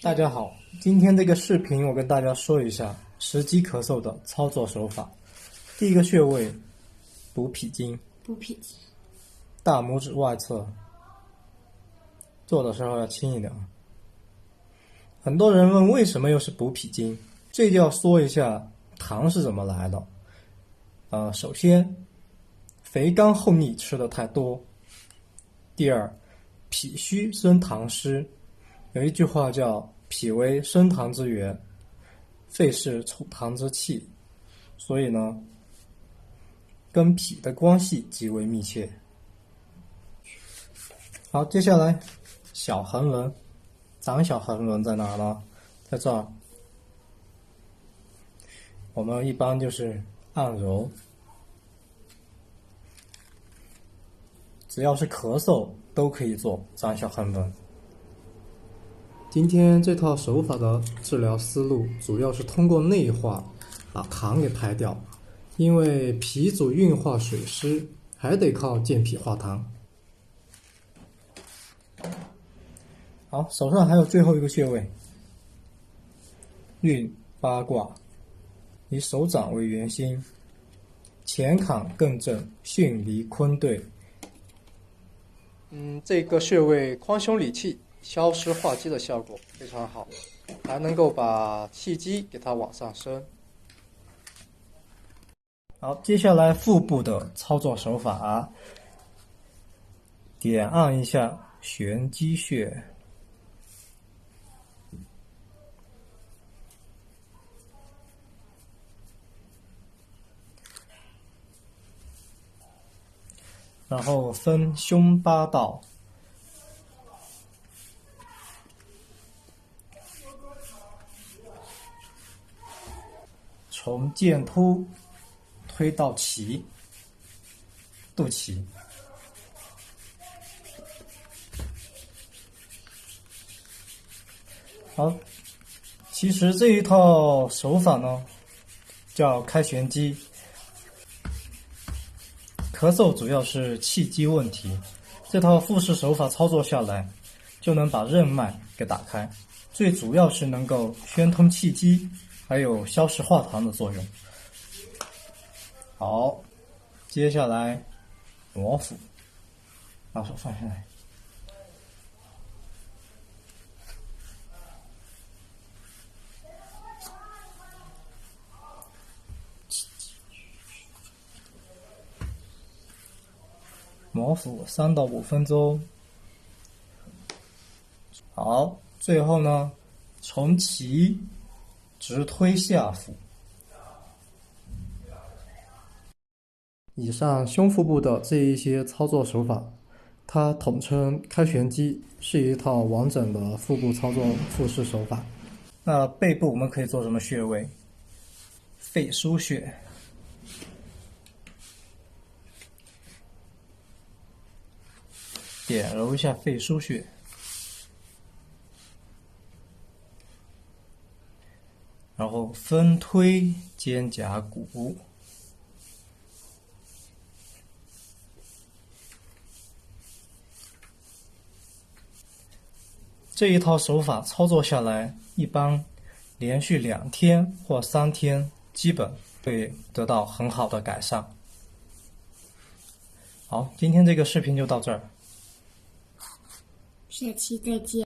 大家好，今天这个视频我跟大家说一下食积咳嗽的操作手法。第一个穴位，补脾经，大拇指外侧，做的时候要轻一点。很多人问为什么又是补脾经，这就要说一下痰是怎么来的。首先，肥甘厚腻吃的太多。第二，脾虚生痰湿，有一句话叫脾为生痰之源，肺是储痰之器，所以呢，跟脾的关系极为密切。好，接下来小横纹，长小横纹在哪呢？在这儿。我们一般就是按揉，只要是咳嗽都可以做长小横纹。今天这套手法的治疗思路主要是通过内化把痰给排掉，因为脾主运化水湿，还得靠健脾化痰。好，手上还有最后一个穴位，运八卦，以手掌为圆心，前坎艮震，巽离坤兑。这个穴位宽胸理气，消湿化积的效果非常好，还能够把气机给它往上升。好，接下来腹部的操作手法，点按一下玄机穴，然后分胸八道，从剑突推到脐，肚脐。好，其实这一套手法呢，叫开玄机。咳嗽主要是气机问题，这套腹式手法操作下来，就能把任脉给打开，最主要是能够宣通气机，还有消食化痰的作用。好，接下来摩腹，把手放下来。摩腹3到5分钟。好，最后呢，从脐直推下腹。以上胸腹部的这一些操作手法，它统称开玄机，是一套完整的腹部操作腹式手法。那背部我们可以做什么穴位？肺腧穴。点揉一下肺腧穴，然后分推肩胛骨，这一套手法操作下来，一般连续2天或3天，基本会得到很好的改善。好，今天这个视频就到这儿。下期再见。